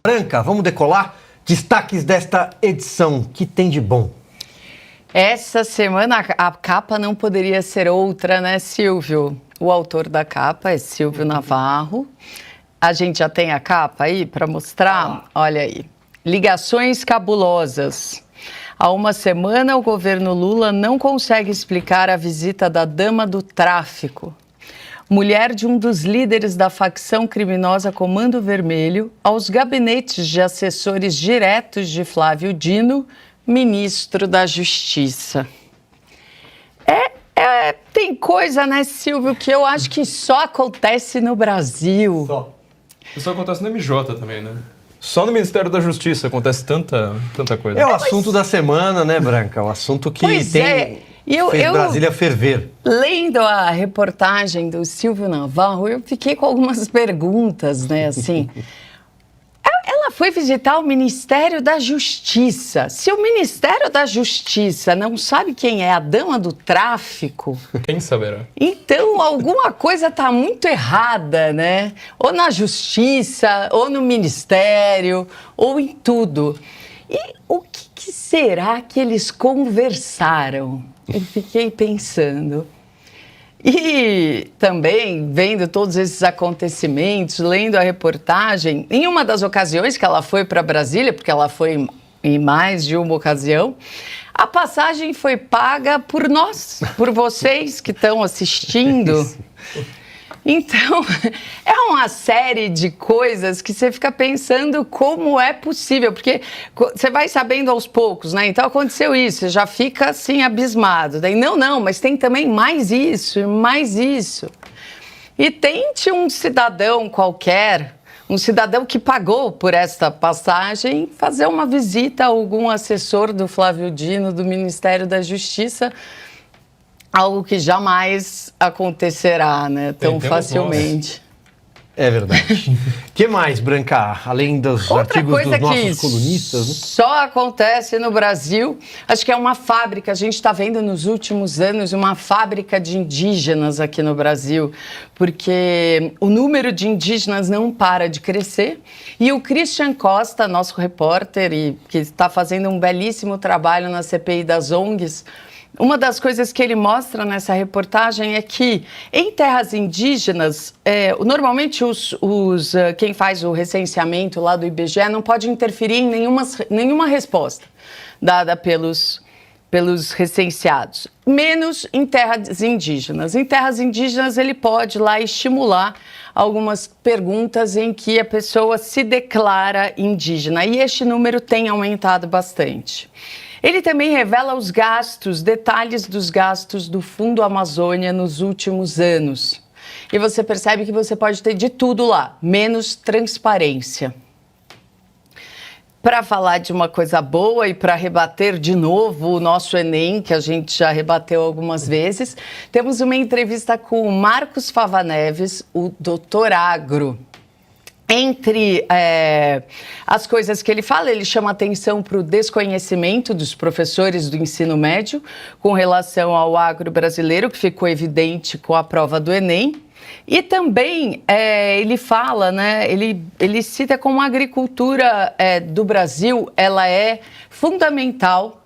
Branca, vamos decolar? Destaques desta edição, que tem de bom? Essa semana a capa não poderia ser outra, né, Silvio? O autor da capa é Silvio Navarro. A gente já tem a capa aí para mostrar? Olha aí. Ligações cabulosas. Há uma semana, o governo Lula não consegue explicar a visita da dama do tráfico, mulher de um dos líderes da facção criminosa Comando Vermelho, aos gabinetes de assessores diretos de Flávio Dino, ministro da Justiça. Tem coisa, né, Silvio, que eu acho que só acontece no Brasil. Só. Isso acontece no MJ também, né? Só no Ministério da Justiça acontece tanta coisa. É o assunto da semana, né, Branca? O assunto que fez Brasília ferver. Lendo a reportagem do Silvio Navarro, eu fiquei com algumas perguntas, né, assim. Ela foi visitar o Ministério da Justiça. Se o Ministério da Justiça não sabe quem é a dama do tráfico... Quem saberá? Então, alguma coisa está muito errada, né? Ou na Justiça, ou no Ministério, ou em tudo. E o que será que eles conversaram? Eu fiquei pensando. E também, vendo todos esses acontecimentos, lendo a reportagem, em uma das ocasiões que ela foi para Brasília, porque ela foi em mais de uma ocasião, a passagem foi paga por nós, por vocês que estão assistindo. Então, é uma série de coisas que você fica pensando como é possível, porque você vai sabendo aos poucos, né? Então, aconteceu isso, você já fica assim abismado. Daí, não, mas tem também mais isso, mais isso. E tente um cidadão qualquer, um cidadão que pagou por esta passagem, fazer uma visita a algum assessor do Flávio Dino, do Ministério da Justiça, algo que jamais acontecerá, né, tão facilmente. É verdade. O que mais, Branca? Além dos artigos dos nossos colunistas? Né? Só acontece no Brasil. Acho que é uma fábrica. A gente está vendo nos últimos anos uma fábrica de indígenas aqui no Brasil, porque o número de indígenas não para de crescer. E o Christian Costa, nosso repórter, que está fazendo um belíssimo trabalho na CPI das ONGs, uma das coisas que ele mostra nessa reportagem é que em terras indígenas, normalmente quem faz o recenseamento lá do IBGE não pode interferir em nenhuma resposta dada pelos recenseados, menos em terras indígenas. Em terras indígenas ele pode lá estimular algumas perguntas em que a pessoa se declara indígena e este número tem aumentado bastante. Ele também revela os gastos, detalhes dos gastos do Fundo Amazônia nos últimos anos. E você percebe que você pode ter de tudo lá, menos transparência. Para falar de uma coisa boa e para rebater de novo o nosso Enem, que a gente já rebateu algumas vezes, temos uma entrevista com o Marcos Fava Neves, o doutor Agro. Entre as coisas que ele fala, ele chama atenção para o desconhecimento dos professores do ensino médio com relação ao agro brasileiro, que ficou evidente com a prova do Enem. E também ele fala, né, ele cita como a agricultura do Brasil ela é fundamental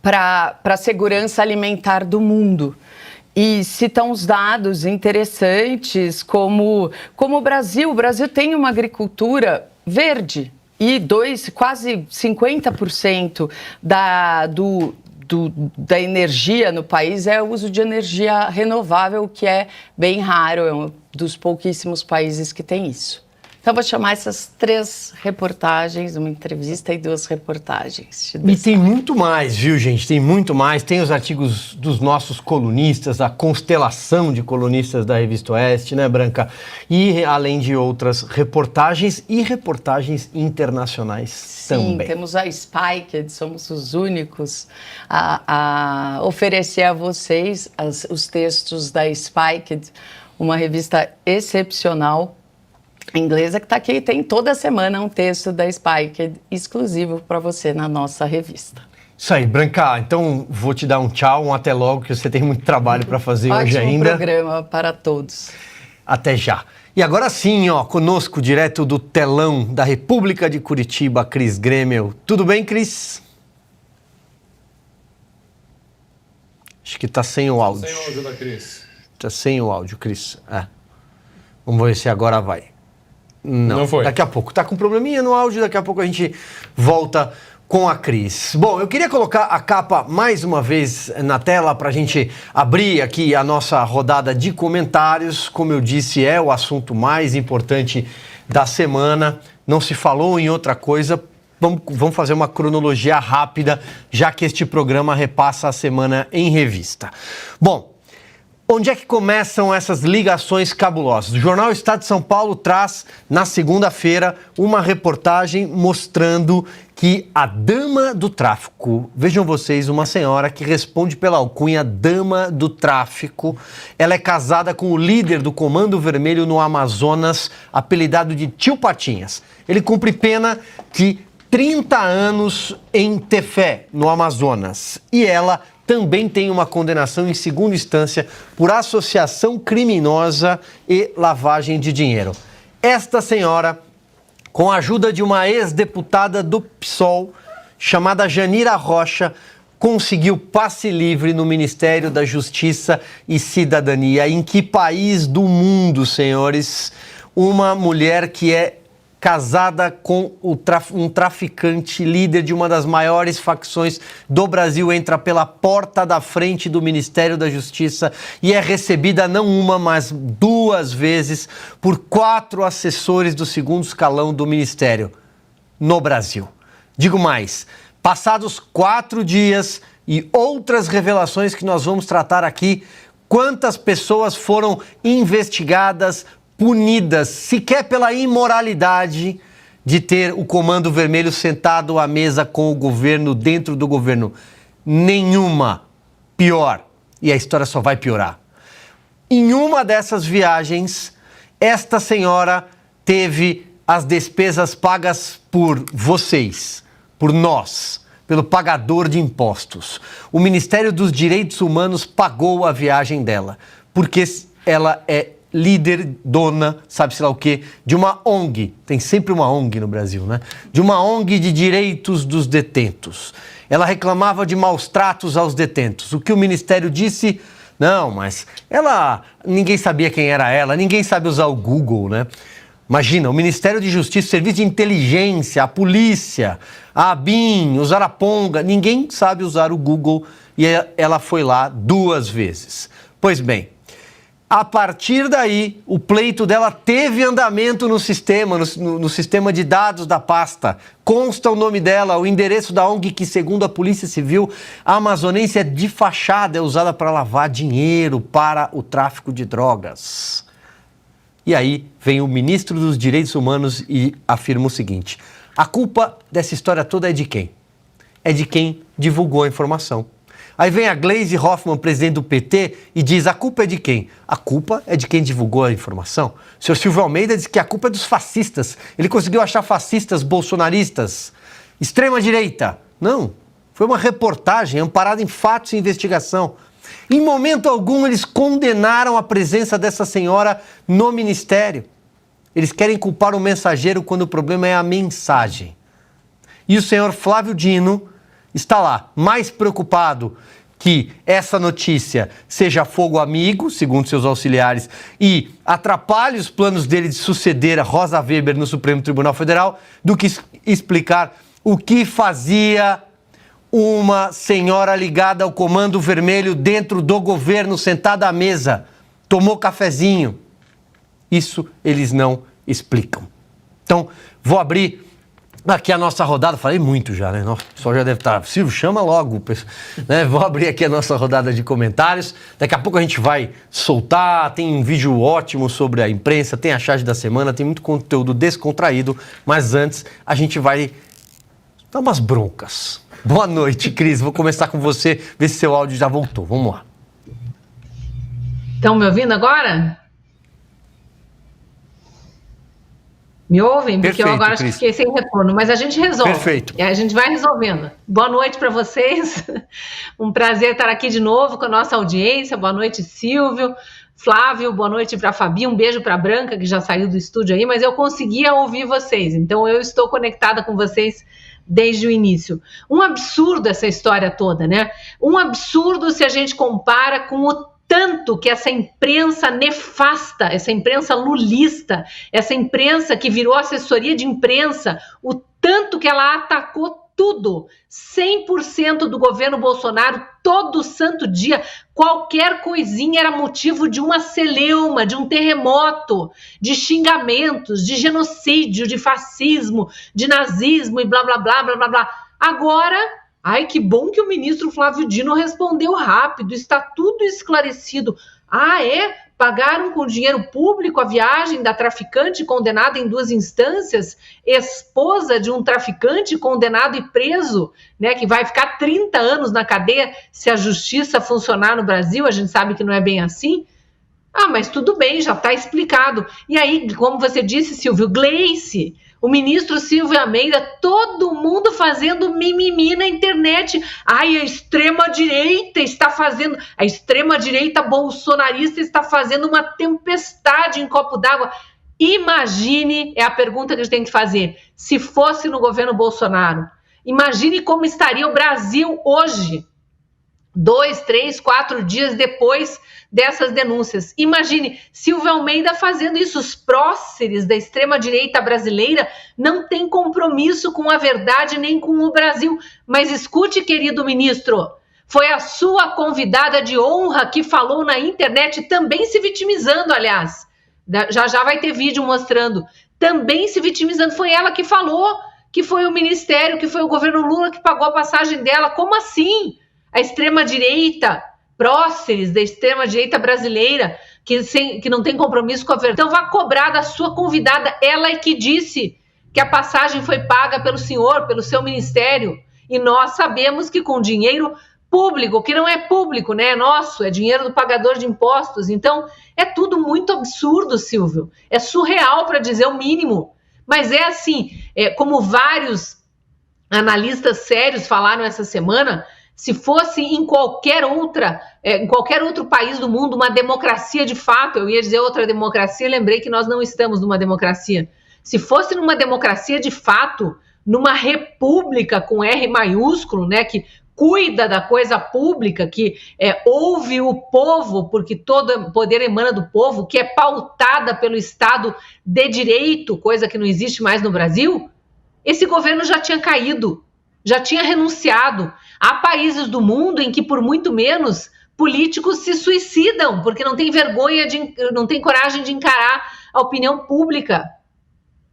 para a segurança alimentar do mundo. E citam os dados interessantes como o Brasil tem uma agricultura verde e quase 50% da energia no país é o uso de energia renovável, que é bem raro, é um dos pouquíssimos países que tem isso. Então, vou chamar essas 3 reportagens, uma entrevista e 2 reportagens. E tem muito mais, viu, gente? Tem muito mais. Tem os artigos dos nossos colunistas, a constelação de colunistas da Revista Oeste, né, Branca? E além de outras reportagens e reportagens internacionais também. Sim, temos a Spiked, somos os únicos a oferecer a vocês os textos da Spiked, uma revista excepcional, inglesa, que está aqui, tem toda semana um texto da Spiked exclusivo para você na nossa revista. Isso aí, Branca, então vou te dar um tchau, um até logo, que você tem muito trabalho para fazer hoje ainda. Ótimo programa para todos. Até já. E agora sim, ó, conosco direto do telão da República de Curitiba, Cris Grêmio. Tudo bem, Cris? Acho que tá sem o áudio. Sem o áudio da Cris. Tá sem o áudio, Cris. Vamos ver se agora vai. Não foi. Daqui a pouco. Tá com probleminha no áudio, daqui a pouco a gente volta com a Cris. Bom, eu queria colocar a capa mais uma vez na tela para a gente abrir aqui a nossa rodada de comentários. Como eu disse, é o assunto mais importante da semana. Não se falou em outra coisa. Vamos fazer uma cronologia rápida, já que este programa repassa a semana em revista. Bom, onde é que começam essas ligações cabulosas? O jornal Estado de São Paulo traz, na segunda-feira, uma reportagem mostrando que a dama do tráfico, vejam vocês, uma senhora que responde pela alcunha dama do tráfico, ela é casada com o líder do Comando Vermelho no Amazonas, apelidado de Tio Patinhas. Ele cumpre pena de 30 anos em Tefé, no Amazonas. E ela também tem uma condenação em segunda instância por associação criminosa e lavagem de dinheiro. Esta senhora, com a ajuda de uma ex-deputada do PSOL, chamada Janira Rocha, conseguiu passe livre no Ministério da Justiça e Cidadania. Em que país do mundo, senhores, uma mulher que é casada com um traficante, líder de uma das maiores facções do Brasil, entra pela porta da frente do Ministério da Justiça e é recebida não uma, mas 2 vezes por 4 assessores do segundo escalão do Ministério no Brasil. Digo mais, passados 4 dias e outras revelações que nós vamos tratar aqui, quantas pessoas foram investigadas, punidas, sequer pela imoralidade de ter o Comando Vermelho sentado à mesa com o governo, dentro do governo? Nenhuma. Pior. E a história só vai piorar. Em uma dessas viagens, esta senhora teve as despesas pagas por vocês, por nós, pelo pagador de impostos. O Ministério dos Direitos Humanos pagou a viagem dela, porque ela é líder, dona, sabe-se lá o quê, de uma ONG, tem sempre uma ONG no Brasil, né? De uma ONG de direitos dos detentos. Ela reclamava de maus tratos aos detentos. O que o Ministério disse? Não, mas ninguém sabia quem era ela, ninguém sabe usar o Google, né? Imagina, o Ministério de Justiça, o Serviço de Inteligência, a polícia, a ABIN, os Araponga, ninguém sabe usar o Google e ela foi lá 2 vezes. Pois bem, a partir daí, o pleito dela teve andamento no sistema, no sistema de dados da pasta. Consta o nome dela, o endereço da ONG que, segundo a Polícia Civil, a amazonense é de fachada, é usada para lavar dinheiro para o tráfico de drogas. E aí vem o ministro dos Direitos Humanos e afirma o seguinte: a culpa dessa história toda é de quem? É de quem divulgou a informação. Aí vem a Gleisi Hoffmann, presidente do PT, e diz: a culpa é de quem? A culpa é de quem divulgou a informação. O senhor Silvio Almeida diz que a culpa é dos fascistas. Ele conseguiu achar fascistas bolsonaristas, extrema-direita. Não, foi uma reportagem amparada em fatos e investigação. Em momento algum eles condenaram a presença dessa senhora no ministério. Eles querem culpar o mensageiro quando o problema é a mensagem. E o senhor Flávio Dino está lá, mais preocupado que essa notícia seja fogo amigo, segundo seus auxiliares, e atrapalhe os planos dele de suceder a Rosa Weber no Supremo Tribunal Federal, do que explicar o que fazia uma senhora ligada ao Comando Vermelho dentro do governo, sentada à mesa, tomou cafezinho. Isso eles não explicam. Então, vou abrir aqui a nossa rodada. Falei muito já, né? O pessoal já deve estar... Silvio, chama logo. Né? Vou abrir aqui a nossa rodada de comentários. Daqui a pouco a gente vai soltar. Tem um vídeo ótimo sobre a imprensa, tem a charge da semana, tem muito conteúdo descontraído. Mas antes, a gente vai dar umas broncas. Boa noite, Cris. Vou começar com você, ver se seu áudio já voltou. Vamos lá. Estão me ouvindo agora? Me ouvem? Porque Perfeito, eu agora Cris. fiquei sem retorno, mas a gente resolve. Perfeito. A gente vai resolvendo. Boa noite para vocês. Um prazer estar aqui de novo com a nossa audiência. Boa noite, Silvio, Flávio, boa noite para a Fabi, um beijo para a Branca, que já saiu do estúdio aí, mas eu conseguia ouvir vocês, então eu estou conectada com vocês desde o início. Um absurdo essa história toda, né? Um absurdo se a gente compara com o tanto que essa imprensa nefasta, essa imprensa lulista, essa imprensa que virou assessoria de imprensa, o tanto que ela atacou tudo, 100% do governo Bolsonaro, todo santo dia, qualquer coisinha era motivo de uma celeuma, de um terremoto, de xingamentos, de genocídio, de fascismo, de nazismo e blá, blá, blá, blá, blá, blá. Agora, ai, que bom que o ministro Flávio Dino respondeu rápido, está tudo esclarecido. Ah, é? Pagaram com dinheiro público a viagem da traficante condenada em 2 instâncias, esposa de um traficante condenado e preso, né, que vai ficar 30 anos na cadeia se a justiça funcionar no Brasil. A gente sabe que não é bem assim. Ah, mas tudo bem, já está explicado. E aí, como você disse, Silvio, Gleice, o ministro Silvio Almeida, todo mundo fazendo mimimi na internet. Ai, a extrema-direita está fazendo, a extrema-direita bolsonarista está fazendo uma tempestade em copo d'água. Imagine, é a pergunta que a gente tem que fazer, se fosse no governo Bolsonaro. Imagine como estaria o Brasil hoje, 2, 3, 4 dias depois dessas denúncias. Imagine, Silvio Almeida fazendo isso. Os próceres da extrema-direita brasileira não têm compromisso com a verdade nem com o Brasil. Mas escute, querido ministro, foi a sua convidada de honra que falou na internet, também se vitimizando, aliás. Já vai ter vídeo mostrando. Também se vitimizando. Foi ela que falou que foi o ministério, que foi o governo Lula que pagou a passagem dela. Como assim? A extrema-direita, próceres da extrema-direita brasileira, que não tem compromisso com a verdade. Então vá cobrar da sua convidada, ela é que disse que a passagem foi paga pelo senhor, pelo seu ministério, e nós sabemos que com dinheiro público, que não é público, né, é nosso, é dinheiro do pagador de impostos. Então é tudo muito absurdo, Silvio, é surreal para dizer o mínimo, mas é assim, como vários analistas sérios falaram essa semana, se fosse em qualquer outro país do mundo, uma democracia de fato, eu ia dizer outra democracia, lembrei que nós não estamos numa democracia. Se fosse numa democracia de fato, numa república com R maiúsculo, né, que cuida da coisa pública, que ouve o povo, porque todo poder emana do povo, que é pautada pelo Estado de direito, coisa que não existe mais no Brasil, esse governo já tinha caído, já tinha renunciado. Há países do mundo em que, por muito menos, políticos se suicidam, porque não tem vergonha, não tem coragem de encarar a opinião pública.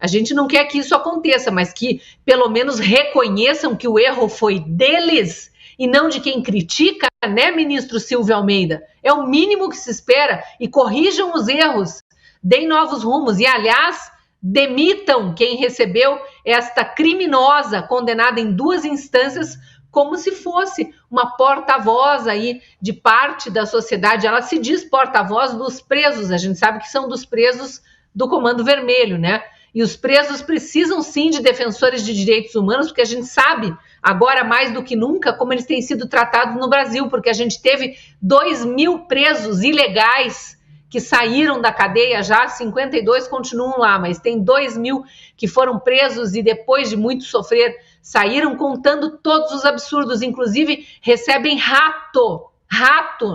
A gente não quer que isso aconteça, mas que pelo menos reconheçam que o erro foi deles e não de quem critica, né, ministro Silvio Almeida? É o mínimo que se espera, e corrijam os erros, deem novos rumos e, aliás, demitam quem recebeu esta criminosa condenada em 2 instâncias como se fosse uma porta-voz aí de parte da sociedade. Ela se diz porta-voz dos presos, a gente sabe que são dos presos do Comando Vermelho, né? E os presos precisam sim de defensores de direitos humanos, porque a gente sabe, agora mais do que nunca, como eles têm sido tratados no Brasil, porque a gente teve 2.000 presos ilegais que saíram da cadeia já, 52 continuam lá, mas tem 2.000 que foram presos e depois de muito sofrer, saíram contando todos os absurdos, inclusive recebem rato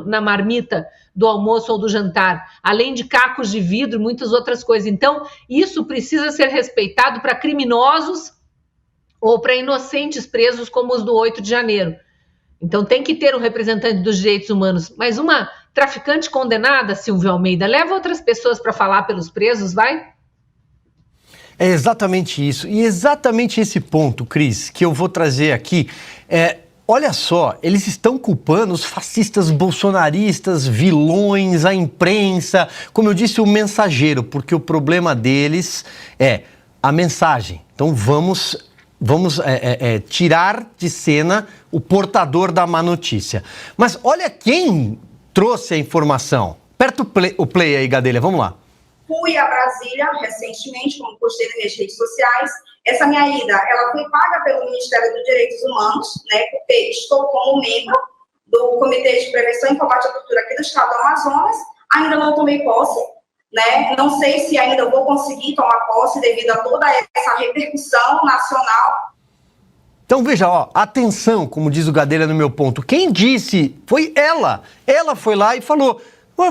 na marmita do almoço ou do jantar, além de cacos de vidro e muitas outras coisas. Então, isso precisa ser respeitado para criminosos ou para inocentes presos como os do 8 de janeiro. Então tem que ter um representante dos direitos humanos, mas uma traficante condenada, Silvio Almeida, leva outras pessoas para falar pelos presos, vai? É exatamente isso, e exatamente esse ponto, Cris, que eu vou trazer aqui. Olha só, eles estão culpando os fascistas bolsonaristas, vilões, a imprensa, como eu disse, o mensageiro, porque o problema deles é a mensagem. Então vamos tirar de cena o portador da má notícia. Mas olha quem trouxe a informação. Aperta o play aí, Gadelha, vamos lá. Fui a Brasília recentemente, como postei nas redes sociais. Essa minha ida, ela foi paga pelo Ministério dos Direitos Humanos, né, porque estou como membro do Comitê de Prevenção e Combate à Tortura aqui do Estado do Amazonas, Ainda não tomei posse, né? Não sei se ainda vou conseguir tomar posse devido a toda essa repercussão nacional. Então veja, ó, atenção, como diz o Gadelha no meu ponto. Quem disse foi ela. Ela foi lá e falou,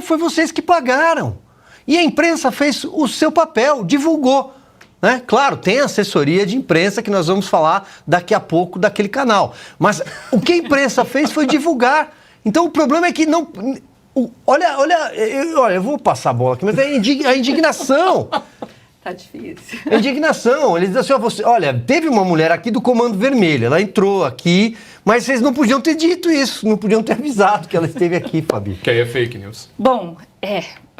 foi vocês que pagaram. E a imprensa fez o seu papel, divulgou. Né? Claro, tem assessoria de imprensa que nós vamos falar daqui a pouco daquele canal. Mas o que a imprensa fez foi divulgar. Então o problema é que não... Olha, eu vou passar a bola aqui, mas é a indignação. Tá difícil. A indignação. Eles dizem assim, olha, teve uma mulher aqui do Comando Vermelho, ela entrou aqui, mas vocês não podiam ter dito isso, não podiam ter avisado que ela esteve aqui, Fabi. Que aí é fake news. Bom,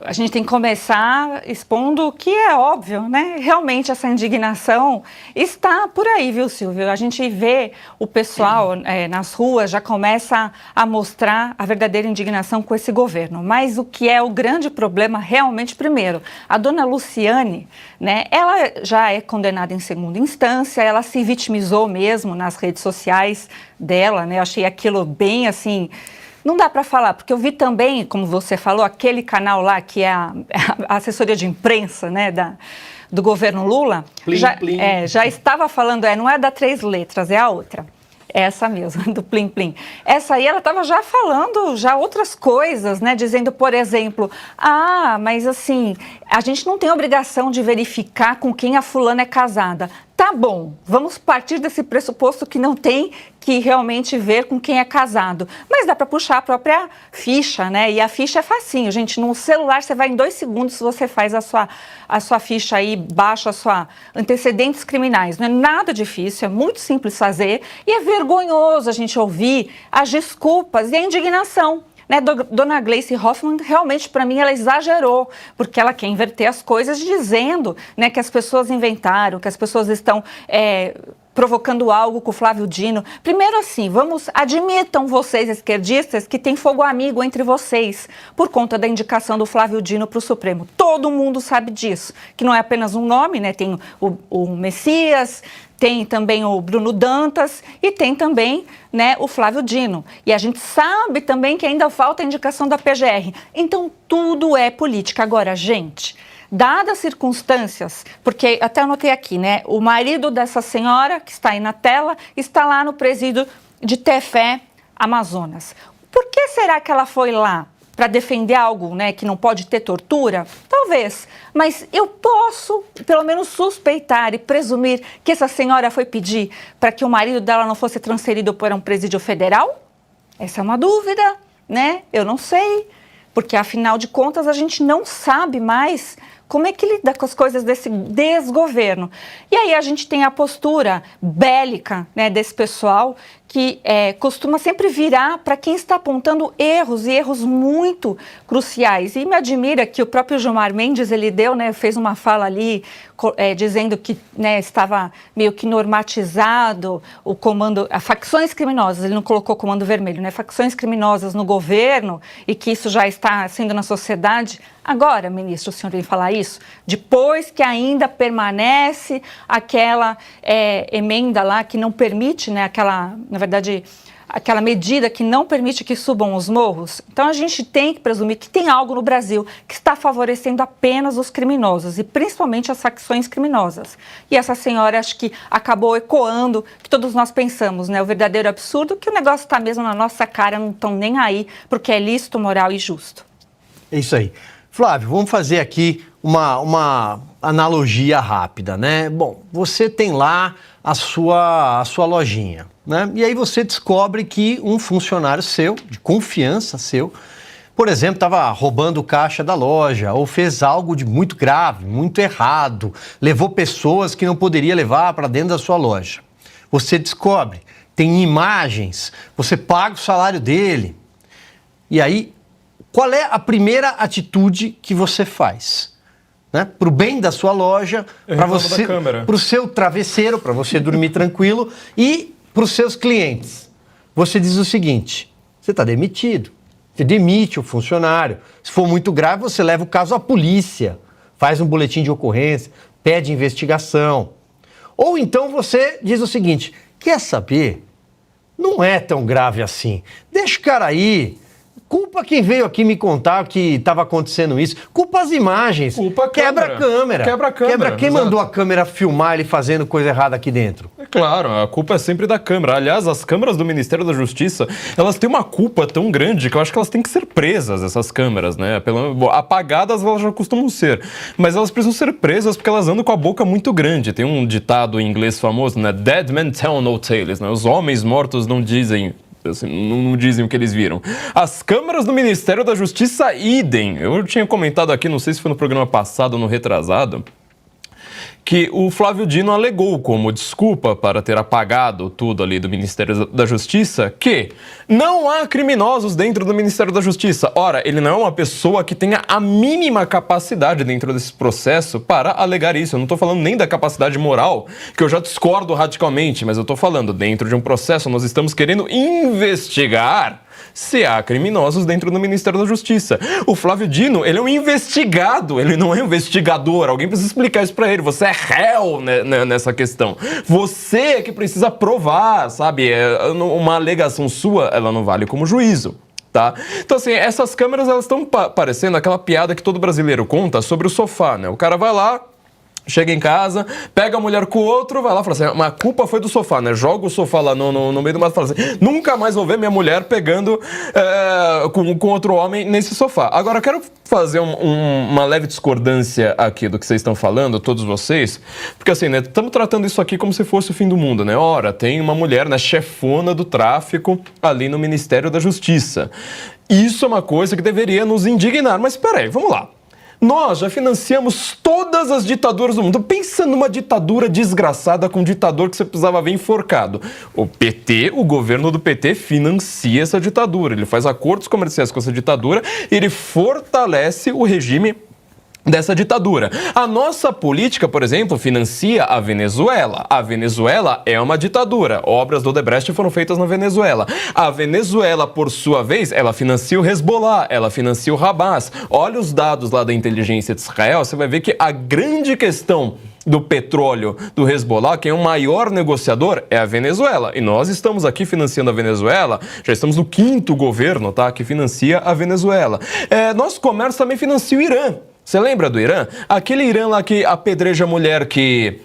a gente tem que começar expondo o que é óbvio, né? Realmente essa indignação está por aí, viu, Silvio? A gente vê o pessoal nas ruas já começa a mostrar a verdadeira indignação com esse governo. Mas o que é o grande problema realmente, primeiro, a dona Luciane, né? Ela já é condenada em segunda instância, ela se vitimizou mesmo nas redes sociais dela, né? Eu achei aquilo bem assim... Não dá para falar, porque eu vi também, como você falou, aquele canal lá que é a assessoria de imprensa, né, do governo Lula, já estava falando, não é da 3 letras, é a outra. Essa mesmo, do Plim Plim. Essa aí, ela estava já falando já outras coisas, né? Dizendo, por exemplo, mas assim, a gente não tem obrigação de verificar com quem a fulana é casada. Tá bom, vamos partir desse pressuposto que não tem que realmente ver com quem é casado. Mas dá para puxar a própria ficha, né? E a ficha é facinho, gente. No celular, você vai em 2 segundos, você faz a sua ficha aí, baixa a sua antecedentes criminais. Não é nada difícil, é muito simples fazer. E é vergonhoso a gente ouvir as desculpas e a indignação. Né, Dona Gleice Hoffmann, realmente, para mim, ela exagerou, porque ela quer inverter as coisas dizendo, né, que as pessoas inventaram, que as pessoas estão provocando algo com o Flávio Dino. Primeiro assim, admitam vocês, esquerdistas, que tem fogo amigo entre vocês, por conta da indicação do Flávio Dino para o Supremo. Todo mundo sabe disso, que não é apenas um nome, né, tem o Messias, tem também o Bruno Dantas e tem também, né, o Flávio Dino. E a gente sabe também que ainda falta a indicação da PGR. Então, tudo é política. Agora, gente, dadas as circunstâncias, porque até anotei aqui, né, o marido dessa senhora, que está aí na tela, está lá no presídio de Tefé, Amazonas. Por que será que ela foi lá? Para defender algo, né, que não pode ter tortura? Talvez, mas eu posso pelo menos suspeitar e presumir que essa senhora foi pedir para que o marido dela não fosse transferido para um presídio federal? Essa é uma dúvida, né? Eu não sei, porque afinal de contas a gente não sabe mais como é que lida com as coisas desse desgoverno. E aí a gente tem a postura bélica, né, desse pessoal que costuma sempre virar para quem está apontando erros, e erros muito cruciais. E me admira que o próprio Gilmar Mendes, ele fez uma fala ali, dizendo que, né, estava meio que normatizado o comando, a facções criminosas, ele não colocou comando vermelho, né, facções criminosas no governo, e que isso já está sendo na sociedade. Agora, ministro, o senhor vem falar isso? Depois que ainda permanece aquela emenda lá que não permite, né, aquela medida que não permite que subam os morros. Então, a gente tem que presumir que tem algo no Brasil que está favorecendo apenas os criminosos, e principalmente as facções criminosas. E essa senhora, acho que acabou ecoando que todos nós pensamos, né, o verdadeiro absurdo, que o negócio está mesmo na nossa cara, não estão nem aí, porque é lícito, moral e justo. É isso aí. Flávio, vamos fazer aqui uma analogia rápida, né? Bom, você tem lá a sua lojinha, né? E aí você descobre que um funcionário seu, de confiança seu, por exemplo, estava roubando o caixa da loja ou fez algo de muito grave, muito errado, levou pessoas que não poderia levar para dentro da sua loja. Você descobre, tem imagens, você paga o salário dele. E aí, qual é a primeira atitude que você faz? Né? Para o bem da sua loja, para o seu travesseiro, para você dormir tranquilo, e para os seus clientes. Você diz o seguinte: você está demitido. Você demite o funcionário. Se for muito grave, você leva o caso à polícia, faz um boletim de ocorrência, pede investigação. Ou então você diz o seguinte: quer saber? Não é tão grave assim. Deixa o cara aí. Culpa quem veio aqui me contar que estava acontecendo isso. Culpa as imagens. Culpa a Quebra a câmera. Quebra a câmera. Quem exato. mandou a câmera filmar ele fazendo coisa errada aqui dentro? É claro, a culpa é sempre da Câmara. Aliás, as câmaras do Ministério da Justiça, elas têm uma culpa tão grande que eu acho que elas têm que ser presas, essas câmaras, né? Apagadas elas já costumam ser, mas elas precisam ser presas porque elas andam com a boca muito grande. Tem um ditado em inglês famoso, né? Dead men tell no tales, né? Os homens mortos não dizem... Assim, não dizem o que eles viram. As câmaras do Ministério da Justiça, idem. Eu tinha comentado aqui, não sei se foi no programa passado ou no retrasado, que o Flávio Dino alegou como desculpa para ter apagado tudo ali do Ministério da Justiça que não há criminosos dentro do Ministério da Justiça. Ora, ele não é uma pessoa que tenha a mínima capacidade dentro desse processo para alegar isso. Eu não estou falando nem da capacidade moral, que eu já discordo radicalmente, mas eu estou falando dentro de um processo, nós estamos querendo investigar se há criminosos dentro do Ministério da Justiça. O Flávio Dino, ele é um investigado, ele não é um investigador. Alguém precisa explicar isso pra ele. Você é réu nessa questão. Você é que precisa provar, sabe? Uma alegação sua, ela não vale como juízo. Tá? Então, assim, essas câmeras, elas estão parecendo aquela piada que todo brasileiro conta sobre o sofá, né? O cara vai lá, chega em casa, pega a mulher com o outro, vai lá e fala assim, mas a culpa foi do sofá, né? Joga o sofá lá no meio do mato e fala assim, nunca mais vou ver minha mulher pegando com outro homem nesse sofá. Agora, eu quero fazer uma leve discordância aqui do que vocês estão falando, todos vocês, porque assim, né, estamos tratando isso aqui como se fosse o fim do mundo, né? Ora, tem uma mulher, né, chefona do tráfico ali no Ministério da Justiça. Isso é uma coisa que deveria nos indignar, mas peraí, vamos lá. Nós já financiamos todas as ditaduras do mundo. Pensa numa ditadura desgraçada com um ditador que você precisava ver enforcado. O PT, o governo do PT, financia essa ditadura. Ele faz acordos comerciais com essa ditadura e ele fortalece o regime dessa ditadura. A nossa política, por exemplo, financia a Venezuela. A Venezuela é uma ditadura. Obras do Odebrecht foram feitas na Venezuela. A Venezuela, por sua vez, ela financia o Hezbollah, ela financia o Hamas. Olha os dados lá da inteligência de Israel, você vai ver que a grande questão do petróleo do Hezbollah, quem é o maior negociador é a Venezuela. E nós estamos aqui financiando a Venezuela, já estamos no 5º governo, tá, que financia a Venezuela. Nosso comércio também financia o Irã. Você lembra do Irã? Aquele Irã lá que apedreja a mulher que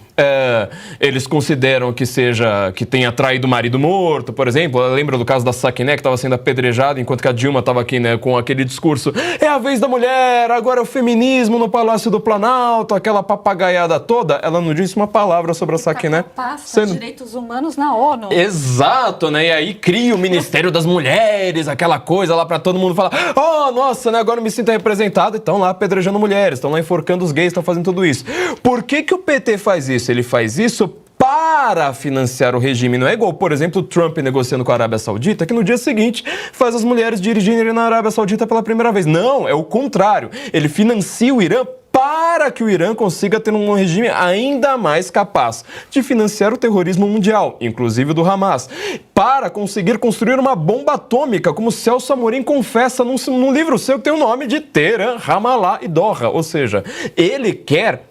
eles consideram que tenha traído o marido morto, por exemplo. Lembra do caso da Sakineh, que estava sendo apedrejada, enquanto que a Dilma estava aqui, né, com aquele discurso, é a vez da mulher, agora é o feminismo no Palácio do Planalto, aquela papagaiada toda. Ela não disse uma palavra sobre a Sakineh. Passa direitos humanos na ONU. Exato, né? E aí cria o Ministério das Mulheres, aquela coisa lá pra todo mundo falar, oh, nossa, né, agora eu me sinto representado. Estão lá apedrejando mulheres, estão lá enforcando os gays, estão fazendo tudo isso. Por que o PT faz isso? Ele faz isso para financiar o regime. Não é igual, por exemplo, o Trump negociando com a Arábia Saudita, que no dia seguinte faz as mulheres dirigirem na Arábia Saudita pela primeira vez. Não, é o contrário. Ele financia o Irã para que o Irã consiga ter um regime ainda mais capaz de financiar o terrorismo mundial, inclusive do Hamas, para conseguir construir uma bomba atômica, como Celso Amorim confessa num livro seu que tem o nome de Teherã, Ramallah e Doha. Ou seja, ele quer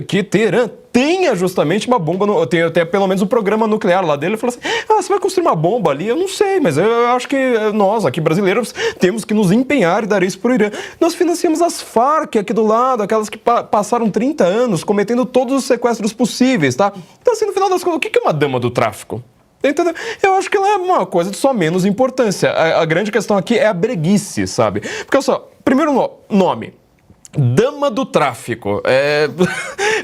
que Teherã tenha justamente uma bomba, tenha pelo menos um programa nuclear lá dele. Ele falou assim, você vai construir uma bomba ali? Eu não sei, mas eu acho que nós, aqui brasileiros, temos que nos empenhar e dar isso para o Irã. Nós financiamos as Farc aqui do lado, aquelas que passaram 30 anos cometendo todos os sequestros possíveis, tá? Então, assim, no final das contas, o que é uma dama do tráfico? Entendeu? Eu acho que ela é uma coisa de só menos importância. A grande questão aqui é a breguice, sabe? Porque, olha só, primeiro nome. Dama do tráfico.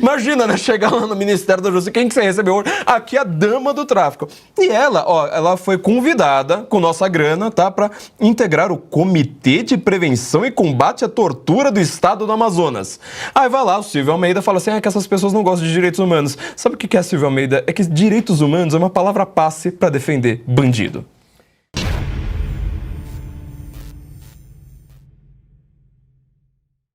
Imagina, né? Chegar lá no Ministério da Justiça, quem que você recebeu hoje? Aqui é a dama do tráfico. E ela foi convidada com nossa grana, tá? Para integrar o Comitê de Prevenção e Combate à Tortura do Estado do Amazonas. Aí vai lá, o Silvio Almeida fala assim, que essas pessoas não gostam de direitos humanos. Sabe o que é, Silvio Almeida? É que direitos humanos é uma palavra passe para defender bandido.